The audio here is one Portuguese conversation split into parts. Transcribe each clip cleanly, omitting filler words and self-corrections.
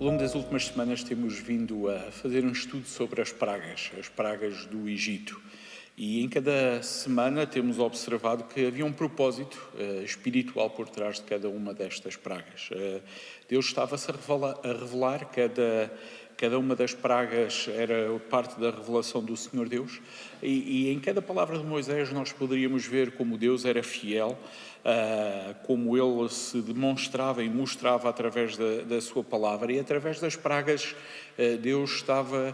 Ao longo das últimas semanas temos vindo a fazer um estudo sobre as pragas do Egito. E em cada semana temos observado que havia um propósito espiritual por trás de cada uma destas pragas. Deus estava-se a revelar, cada uma das pragas era parte da revelação do Senhor Deus, e em cada palavra de Moisés nós poderíamos ver como Deus era fiel, como ele se demonstrava e mostrava através da sua palavra, e através das pragas Deus estava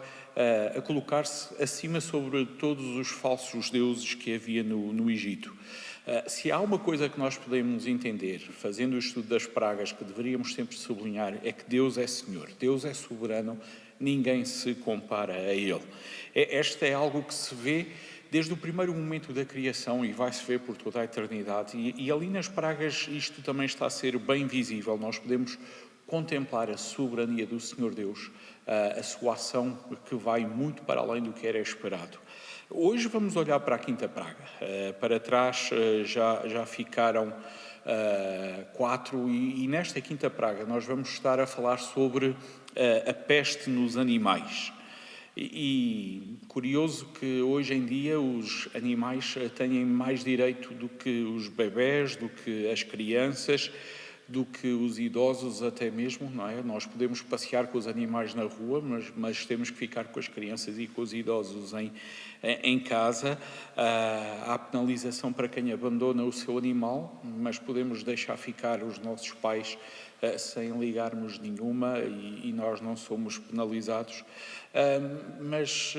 a colocar-se acima sobre todos os falsos deuses que havia no Egito. Se há uma coisa que nós podemos entender, fazendo o estudo das pragas, que deveríamos sempre sublinhar, é que Deus é Senhor, Deus é soberano, ninguém se compara a Ele. Esta é algo que se vê desde o primeiro momento da criação e vai-se ver por toda a eternidade. E ali nas pragas isto também está a ser bem visível. Nós podemos contemplar a soberania do Senhor Deus, a sua ação que vai muito para além do que era esperado. Hoje vamos olhar para a quinta praga. Para trás já ficaram 4 e nesta quinta praga nós vamos estar a falar sobre a peste nos animais. E curioso que hoje em dia os animais têm mais direito do que os bebés, do que as crianças, do que os idosos até mesmo, não é? Nós podemos passear com os animais na rua, mas temos que ficar com as crianças e com os idosos em casa. Há penalização para quem abandona o seu animal, mas podemos deixar ficar os nossos pais sem ligarmos nenhuma e nós não somos penalizados. Mas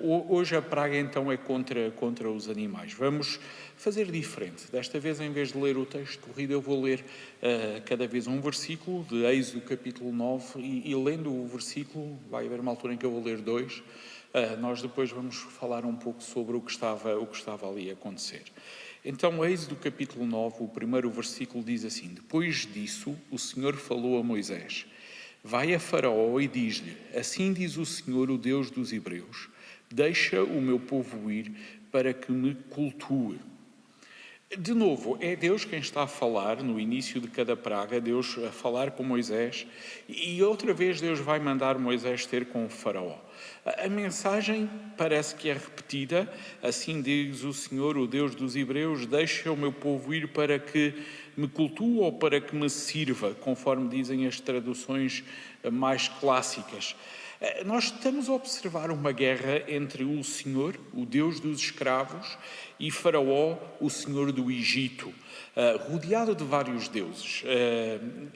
hoje a praga então é contra os animais. Vamos fazer diferente. Desta vez, em vez de ler o texto corrido, eu vou ler cada vez um versículo de Êxodo capítulo 9 e lendo o versículo, vai haver uma altura em que eu vou ler 2, nós depois vamos falar um pouco sobre o que estava ali a acontecer. Então, Êxodo capítulo 9, o primeiro versículo diz assim: Depois disso, o Senhor falou a Moisés: Vai a Faraó e diz-lhe: Assim diz o Senhor, o Deus dos Hebreus: Deixa o meu povo ir para que me cultue. De novo, é Deus quem está a falar no início de cada praga, Deus a falar com Moisés, e outra vez Deus vai mandar Moisés ter com o Faraó. A mensagem parece que é repetida: Assim diz o Senhor, o Deus dos Hebreus: Deixa o meu povo ir para que me cultue ou para que me sirva, conforme dizem as traduções mais clássicas. Nós estamos a observar uma guerra entre o Senhor, o Deus dos escravos, e Faraó, o Senhor do Egito, rodeado de vários deuses.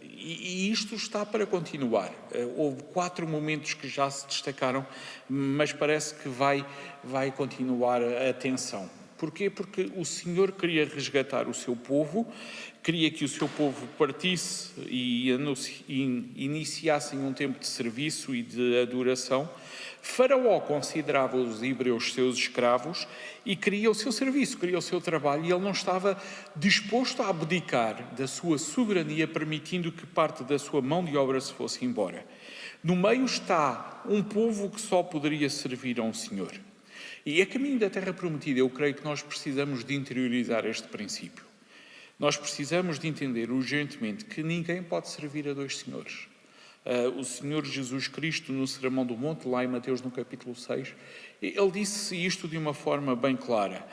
E isto está para continuar. Houve 4 momentos que já se destacaram, mas parece que vai continuar a tensão. Porquê? Porque o Senhor queria resgatar o seu povo, queria que o seu povo partisse e iniciassem um tempo de serviço e de adoração. Faraó considerava os hebreus seus escravos e queria o seu serviço, queria o seu trabalho, e ele não estava disposto a abdicar da sua soberania, permitindo que parte da sua mão de obra se fosse embora. No meio está um povo que só poderia servir a um Senhor. E a caminho da terra prometida, eu creio que nós precisamos de interiorizar este princípio. Nós precisamos de entender urgentemente que ninguém pode servir a 2 senhores. O Senhor Jesus Cristo, no Sermão do Monte, lá em Mateus no capítulo 6, ele disse isto de uma forma bem clara.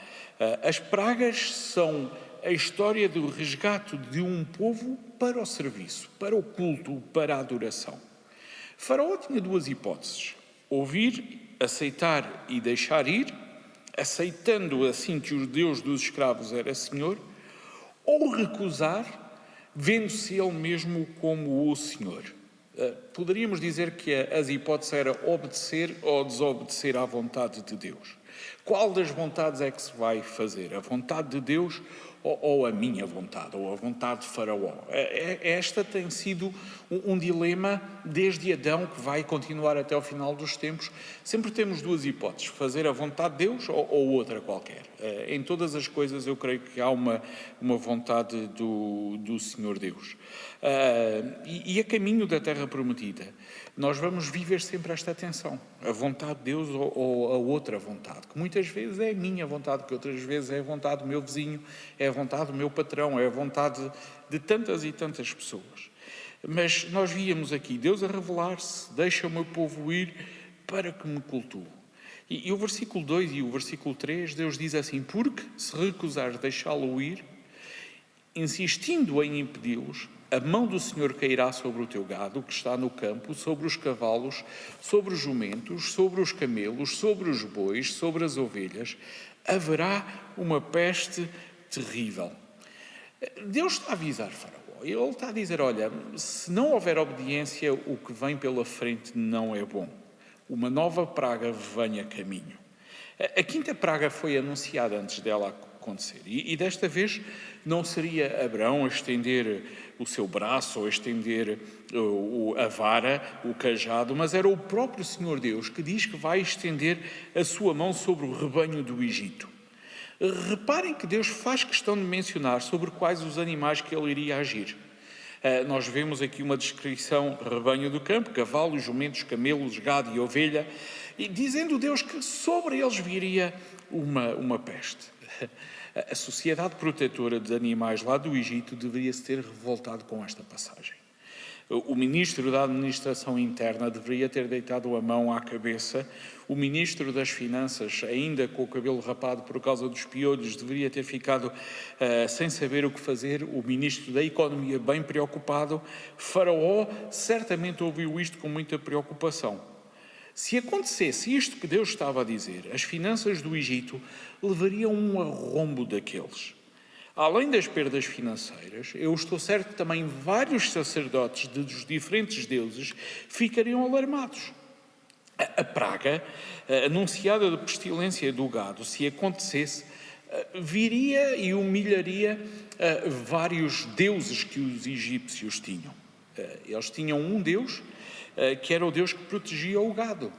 As pragas são a história do resgate de um povo para o serviço, para o culto, para a adoração. Faraó tinha 2 hipóteses: ouvir, aceitar e deixar ir, aceitando assim que o Deus dos escravos era Senhor, ou recusar, vendo-se ele mesmo como o Senhor. Poderíamos dizer que as hipóteses eram obedecer ou desobedecer à vontade de Deus. Qual das vontades é que se vai fazer? A vontade de Deus ou a minha vontade, ou a vontade de Faraó? Esta tem sido um dilema desde Adão, que vai continuar até ao final dos tempos. Sempre temos 2 hipóteses: fazer a vontade de Deus ou outra qualquer. Em todas as coisas eu creio que há uma vontade do Senhor Deus. E a caminho da terra prometida, nós vamos viver sempre esta tensão: a vontade de Deus ou a outra vontade, que muitas vezes é a minha vontade, que outras vezes é a vontade do meu vizinho, é a vontade do meu patrão, é a vontade de tantas e tantas pessoas. Mas nós víamos aqui Deus a revelar-se: deixa o meu povo ir para que me cultue. E o versículo 2 e o versículo 3, Deus diz assim: porque se recusares deixá-lo ir, insistindo em impedi-los, a mão do Senhor cairá sobre o teu gado que está no campo, sobre os cavalos, sobre os jumentos, sobre os camelos, sobre os bois, sobre as ovelhas. Haverá uma peste terrível. Deus está a avisar Faraó. Ele está a dizer: olha, se não houver obediência, o que vem pela frente não é bom. Uma nova praga vem a caminho. A quinta praga foi anunciada antes dela acontecer. E desta vez não seria Abrão a estender o seu braço ou a estender a vara, o cajado, mas era o próprio Senhor Deus que diz que vai estender a sua mão sobre o rebanho do Egito. Reparem que Deus faz questão de mencionar sobre quais os animais que ele iria agir. Nós vemos aqui uma descrição: rebanho do campo, cavalos, jumentos, camelos, gado e ovelha, e dizendo Deus que sobre eles viria uma peste. A sociedade protetora de animais lá do Egito deveria se ter revoltado com esta passagem. O ministro da Administração Interna deveria ter deitado a mão à cabeça. O ministro das Finanças, ainda com o cabelo rapado por causa dos piolhos, deveria ter ficado sem saber o que fazer. O ministro da Economia, bem preocupado. Faraó certamente ouviu isto com muita preocupação. Se acontecesse isto que Deus estava a dizer, as finanças do Egito levariam um arrombo daqueles. Além das perdas financeiras, eu estou certo que também vários sacerdotes dos diferentes deuses ficariam alarmados. A praga anunciada de pestilência do gado, se acontecesse, viria e humilharia vários deuses que os egípcios tinham. Eles tinham um deus que era o deus que protegia o gado.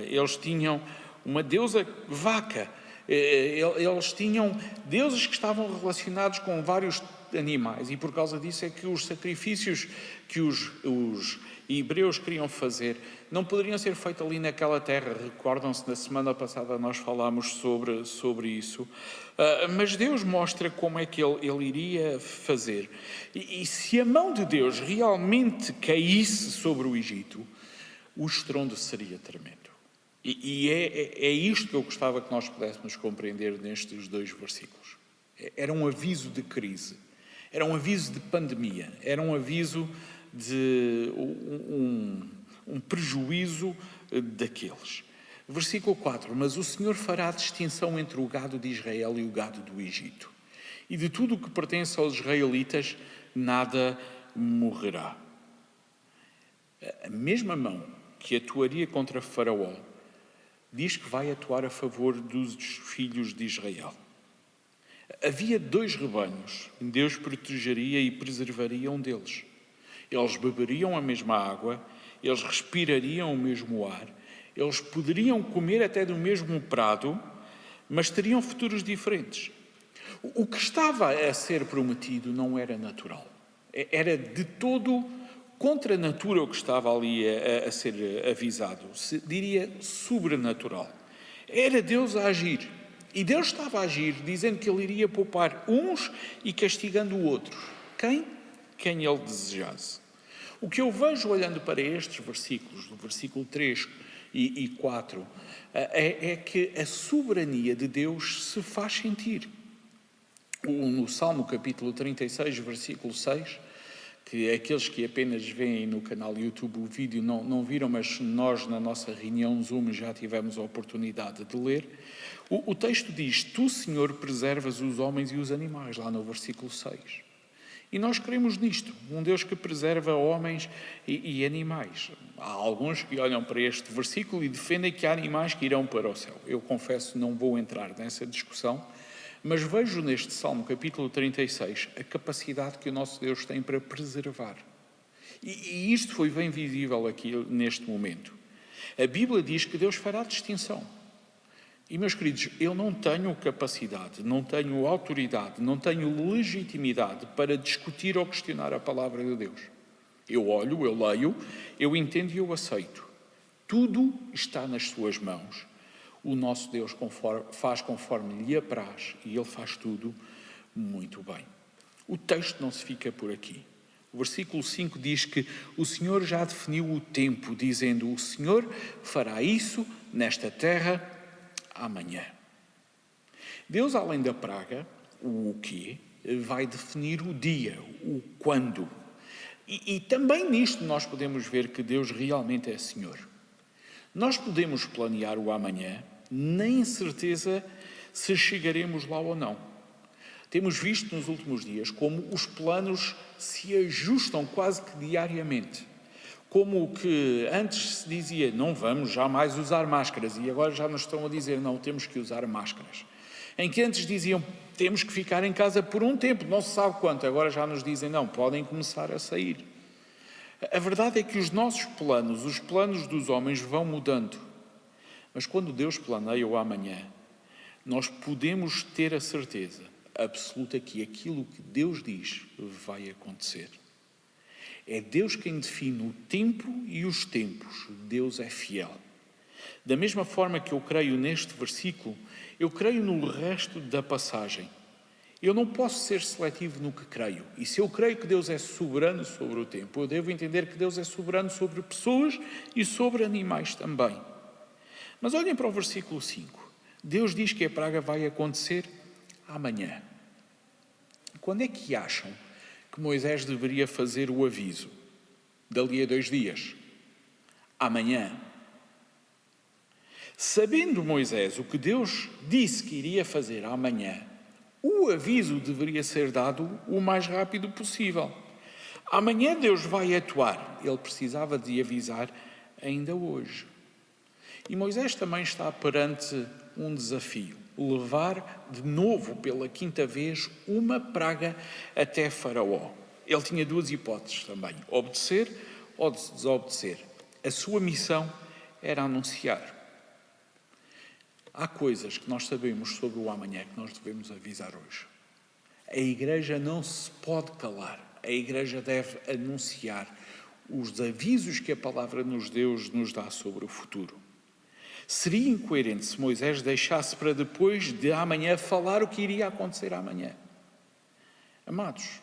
Eles tinham uma deusa vaca. Eles tinham deuses que estavam relacionados com vários animais, e por causa disso é que os sacrifícios que os hebreus queriam fazer não poderiam ser feitos ali naquela terra. Recordam-se, na semana passada nós falámos sobre isso, mas Deus mostra como é que ele iria fazer. E se a mão de Deus realmente caísse sobre o Egito, o estrondo seria tremendo. E é isto que eu gostava que nós pudéssemos compreender nestes dois versículos. Era um aviso de crise, era um aviso de pandemia, era um aviso de um prejuízo daqueles. Versículo 4: mas o Senhor fará distinção entre o gado de Israel e o gado do Egito, e de tudo o que pertence aos israelitas nada morrerá. A mesma mão que atuaria contra Faraó diz que vai atuar a favor dos filhos de Israel. Havia 2 rebanhos, Deus protegeria e preservaria um deles. Eles beberiam a mesma água, eles respirariam o mesmo ar, eles poderiam comer até do mesmo prato, mas teriam futuros diferentes. O que estava a ser prometido não era natural, era de todo contra a natura o que estava ali a ser avisado, diria sobrenatural. Era Deus a agir. E Deus estava a agir dizendo que Ele iria poupar uns e castigando outros. Quem Ele desejasse. O que eu vejo olhando para estes versículos, do versículo 3 e 4, é que a soberania de Deus se faz sentir. No Salmo capítulo 36, versículo 6, que aqueles que apenas veem no canal YouTube o vídeo não viram, mas nós na nossa reunião Zoom já tivemos a oportunidade de ler. O texto diz: tu, Senhor, preservas os homens e os animais, lá no versículo 6. E nós cremos nisto, um Deus que preserva homens e animais. Há alguns que olham para este versículo e defendem que há animais que irão para o céu. Eu confesso, não vou entrar nessa discussão, mas vejo neste Salmo capítulo 36 a capacidade que o nosso Deus tem para preservar. E isto foi bem visível aqui neste momento. A Bíblia diz que Deus fará distinção. E, meus queridos, eu não tenho capacidade, não tenho autoridade, não tenho legitimidade para discutir ou questionar a palavra de Deus. Eu olho, eu leio, eu entendo e eu aceito. Tudo está nas suas mãos. O nosso Deus faz conforme lhe apraz e Ele faz tudo muito bem. O texto não se fica por aqui. O versículo 5 diz que o Senhor já definiu o tempo, dizendo: o Senhor fará isso nesta terra amanhã. Deus, além da praga, o quê, vai definir o dia, o quando. E também nisto nós podemos ver que Deus realmente é Senhor. Nós podemos planear o amanhã, nem certeza se chegaremos lá ou não. Temos visto nos últimos dias como os planos se ajustam quase que diariamente. Como que antes se dizia, não vamos jamais usar máscaras, e agora já nos estão a dizer, não, temos que usar máscaras. Em que antes diziam, temos que ficar em casa por um tempo, não se sabe quanto, agora já nos dizem, não, podem começar a sair. A verdade é que os nossos planos, os planos dos homens vão mudando. Mas quando Deus planeia o amanhã, nós podemos ter a certeza absoluta que aquilo que Deus diz vai acontecer. É Deus quem define o tempo e os tempos. Deus é fiel. Da mesma forma que eu creio neste versículo, eu creio no resto da passagem. Eu não posso ser seletivo no que creio. E se eu creio que Deus é soberano sobre o tempo, eu devo entender que Deus é soberano sobre pessoas e sobre animais também. Mas olhem para o versículo 5. Deus diz que a praga vai acontecer amanhã. Quando é que acham que Moisés deveria fazer o aviso? Dali a 2 dias. Amanhã. Sabendo Moisés o que Deus disse que iria fazer amanhã, o aviso deveria ser dado o mais rápido possível. Amanhã Deus vai atuar. Ele precisava de avisar ainda hoje. E Moisés também está perante um desafio: levar de novo pela 5ª vez uma praga até Faraó. Ele tinha 2 hipóteses também: obedecer ou desobedecer. A sua missão era anunciar. Há coisas que nós sabemos sobre o amanhã que nós devemos avisar hoje. A Igreja não se pode calar. A Igreja deve anunciar os avisos que a palavra de Deus nos dá sobre o futuro. Seria incoerente se Moisés deixasse para depois de amanhã falar o que iria acontecer amanhã. Amados,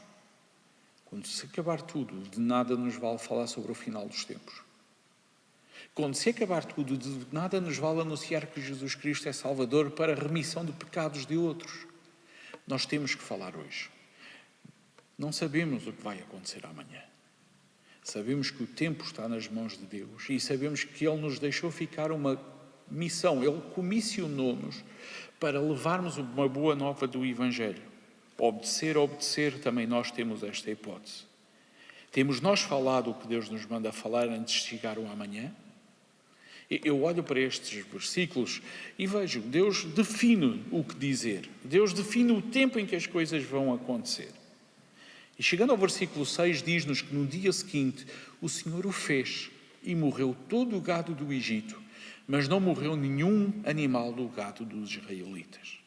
quando se acabar tudo, de nada nos vale falar sobre o final dos tempos. Quando se acabar tudo, de nada nos vale anunciar que Jesus Cristo é Salvador para a remissão de pecados de outros. Nós temos que falar hoje. Não sabemos o que vai acontecer amanhã. Sabemos que o tempo está nas mãos de Deus e sabemos que Ele nos deixou ficar uma missão. Ele comissionou-nos para levarmos uma boa nova do Evangelho. Obedecer, também nós temos esta hipótese. Temos nós falado o que Deus nos manda falar antes de chegar o amanhã? Eu olho para estes versículos e vejo, Deus define o que dizer. Deus define o tempo em que as coisas vão acontecer. E chegando ao versículo 6, diz-nos que no dia seguinte o Senhor o fez e morreu todo o gado do Egito, mas não morreu nenhum animal do gado dos israelitas.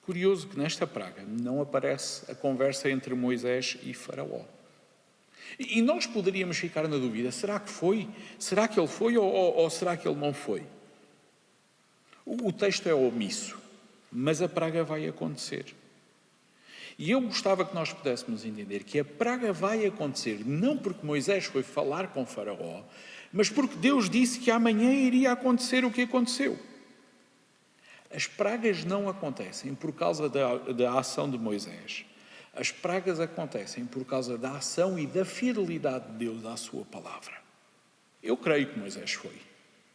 Curioso que nesta praga não aparece a conversa entre Moisés e Faraó. E nós poderíamos ficar na dúvida, será que foi? Será que ele foi ou será que ele não foi? O texto é omisso, mas a praga vai acontecer. E eu gostava que nós pudéssemos entender que a praga vai acontecer não porque Moisés foi falar com Faraó, mas porque Deus disse que amanhã iria acontecer o que aconteceu. As pragas não acontecem por causa da ação de Moisés. As pragas acontecem por causa da ação e da fidelidade de Deus à sua palavra. Eu creio que Moisés foi,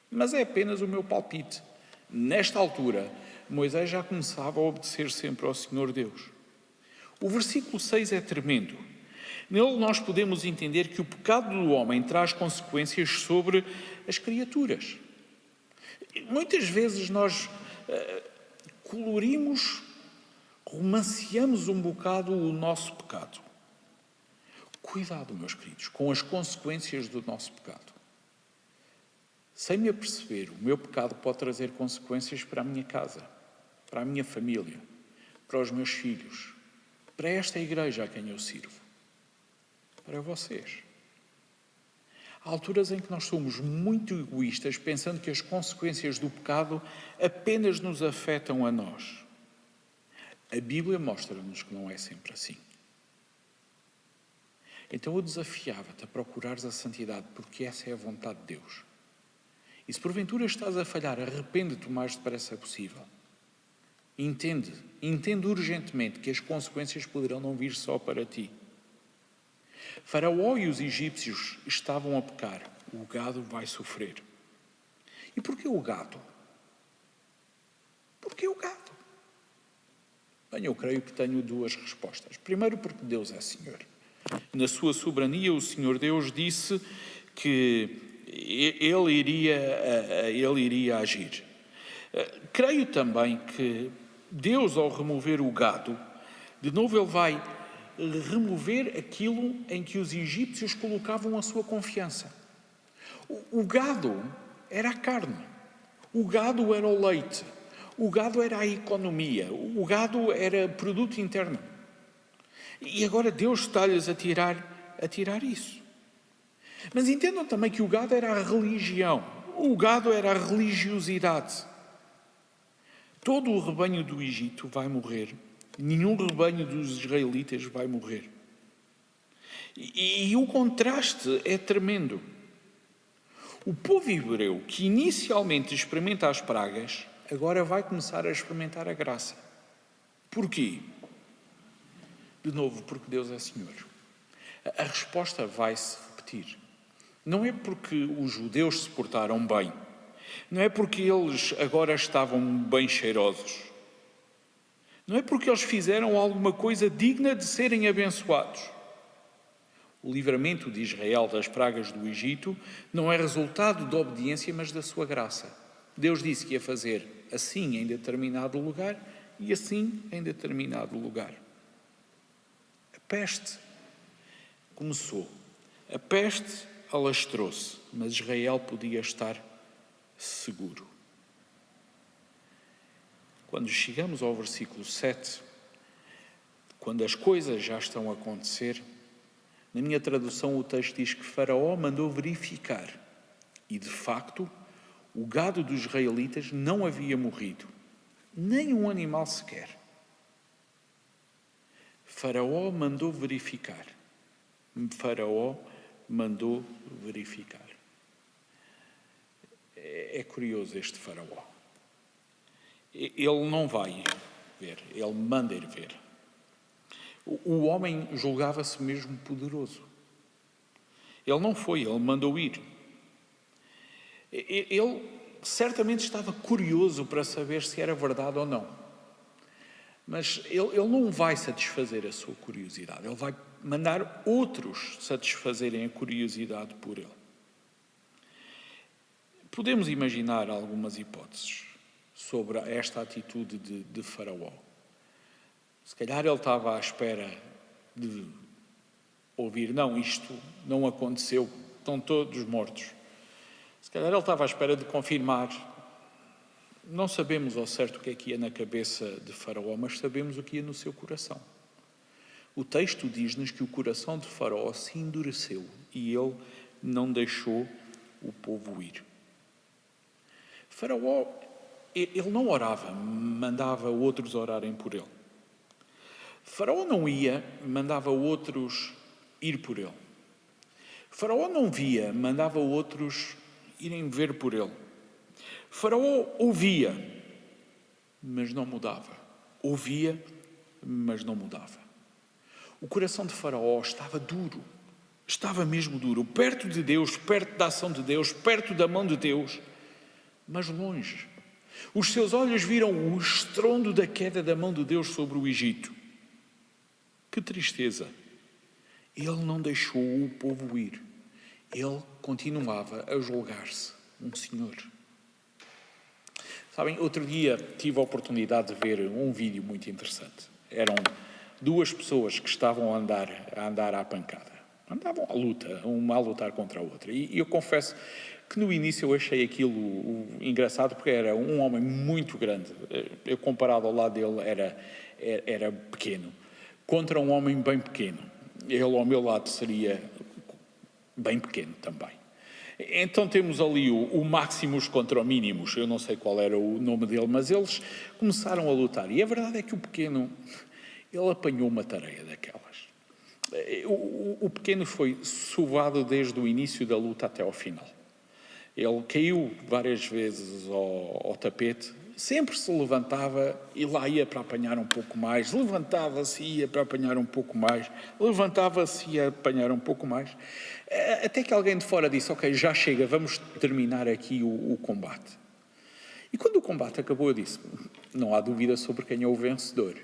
mas é apenas o meu palpite. Nesta altura, Moisés já começava a obedecer sempre ao Senhor Deus. O versículo 6 é tremendo. Nele nós podemos entender que o pecado do homem traz consequências sobre as criaturas. Muitas vezes nós colorimos, romanceamos um bocado o nosso pecado. Cuidado, meus queridos, com as consequências do nosso pecado. Sem me aperceber, o meu pecado pode trazer consequências para a minha casa, para a minha família, para os meus filhos, para esta igreja a quem eu sirvo, para vocês. Há alturas em que nós somos muito egoístas, pensando que as consequências do pecado apenas nos afetam a nós. A Bíblia mostra-nos que não é sempre assim. Então eu desafiava-te a procurares a santidade, porque essa é a vontade de Deus. E se porventura estás a falhar, arrepende-te o mais depressa possível. Entende urgentemente que as consequências poderão não vir só para ti. Faraó e os egípcios estavam a pecar, o gado vai sofrer. E porquê o gado? Porquê o gado? Bem, eu creio que tenho duas respostas. Primeiro, porque Deus é Senhor. Na sua soberania, o Senhor Deus disse que Ele iria agir. Creio também que Deus, ao remover o gado, de novo Ele vai remover aquilo em que os egípcios colocavam a sua confiança. O gado era a carne, o gado era o leite, o gado era a economia, o gado era produto interno. E agora Deus está-lhes a tirar isso. Mas entendam também que o gado era a religião, o gado era a religiosidade. Todo o rebanho do Egito vai morrer, nenhum rebanho dos israelitas vai morrer. E o contraste é tremendo. O povo hebreu, que inicialmente experimenta as pragas, agora vai começar a experimentar a graça. Porquê? De novo, porque Deus é Senhor. A resposta vai-se repetir. Não é porque os judeus se portaram bem, não é porque eles agora estavam bem cheirosos, não é porque eles fizeram alguma coisa digna de serem abençoados. O livramento de Israel das pragas do Egito não é resultado da obediência, mas da sua graça. Deus disse que ia fazer assim em determinado lugar e assim em determinado lugar. A peste começou, a peste alastrou-se, mas Israel podia estar seguro. Quando chegamos ao versículo 7, quando as coisas já estão a acontecer, na minha tradução o texto diz que Faraó mandou verificar e, de facto, o gado dos israelitas não havia morrido, nem um animal sequer. Faraó mandou verificar. Faraó mandou verificar. É curioso este Faraó. Ele não vai ver, ele manda ir ver. O homem julgava-se mesmo poderoso. Ele não foi, ele mandou ir. Ele certamente estava curioso para saber se era verdade ou não. Mas ele não vai satisfazer a sua curiosidade. Ele vai mandar outros satisfazerem a curiosidade por ele. Podemos imaginar algumas hipóteses sobre esta atitude de Faraó. Se calhar ele estava à espera de ouvir, não, isto não aconteceu, estão todos mortos. Se calhar ele estava à espera de confirmar. Não sabemos ao certo o que é que ia na cabeça de Faraó, mas sabemos o que ia no seu coração. O texto diz-nos que o coração de Faraó se endureceu e ele não deixou o povo ir. Faraó, ele não orava, mandava outros orarem por ele. Faraó não ia, mandava outros ir por ele. Faraó não via, mandava outros irem ver por ele. Faraó ouvia, mas não mudava. Ouvia, mas não mudava. O coração de Faraó estava duro, estava mesmo duro, perto de Deus, perto da ação de Deus, perto da mão de Deus, mas longe. Os seus olhos viram o estrondo da queda da mão de Deus sobre o Egito. Que tristeza! Ele não deixou o povo ir. Ele continuava a julgar-se um senhor. Sabem, outro dia tive a oportunidade de ver um vídeo muito interessante. Eram duas pessoas que estavam a andar à pancada. Andavam à luta, uma a lutar contra a outra. E eu confesso que no início eu achei aquilo engraçado, porque era um homem muito grande. Eu, comparado ao lado dele, era pequeno. Contra um homem bem pequeno. Ele ao meu lado seria bem pequeno também. Então temos ali o Maximus contra o Minimus, eu não sei qual era o nome dele, mas eles começaram a lutar. E a verdade é que o pequeno, ele apanhou uma tareia daquelas. o pequeno foi sovado desde o início da luta até ao final. Ele caiu várias vezes ao tapete, sempre se levantava e lá ia para apanhar um pouco mais, levantava-se e ia para apanhar um pouco mais, levantava-se e ia apanhar um pouco mais, até que alguém de fora disse, ok, já chega, vamos terminar aqui o combate. E quando o combate acabou, eu disse, não há dúvida sobre quem é o vencedor.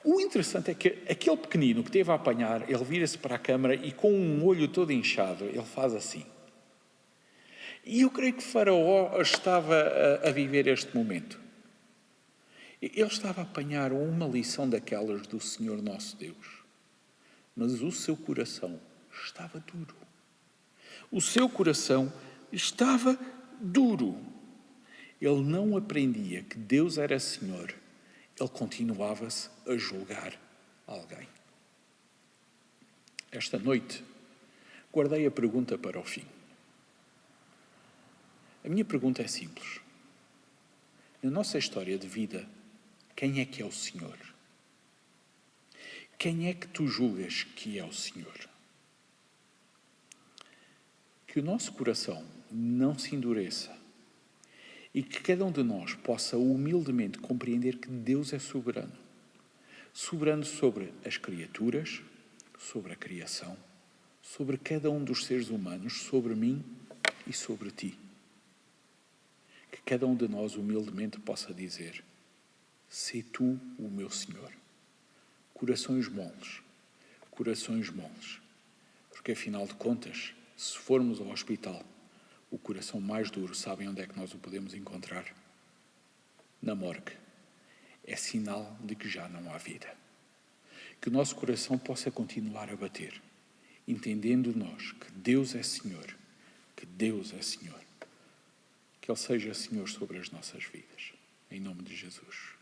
O interessante é que aquele pequenino que teve a apanhar, ele vira-se para a câmara e com um olho todo inchado, ele faz assim. E eu creio que Faraó estava a viver este momento. Ele estava a apanhar uma lição daquelas do Senhor nosso Deus. Mas o seu coração estava duro. O seu coração estava duro. Ele não aprendia que Deus era Senhor. Ele continuava-se a julgar alguém. Esta noite, guardei a pergunta para o fim. A minha pergunta é simples. Na nossa história de vida, quem é que é o Senhor? Quem é que tu julgas que é o Senhor? Que o nosso coração não se endureça e que cada um de nós possa humildemente compreender que Deus é soberano. Soberano sobre as criaturas, sobre a criação, sobre cada um dos seres humanos, sobre mim e sobre ti. Que cada um de nós humildemente possa dizer, sê tu o meu Senhor. Corações moles, porque afinal de contas, se formos ao hospital, o coração mais duro, sabem onde é que nós o podemos encontrar? Na morgue. É sinal de que já não há vida. Que o nosso coração possa continuar a bater, entendendo nós que Deus é Senhor, que Deus é Senhor. Que Ele seja Senhor sobre as nossas vidas. Em nome de Jesus.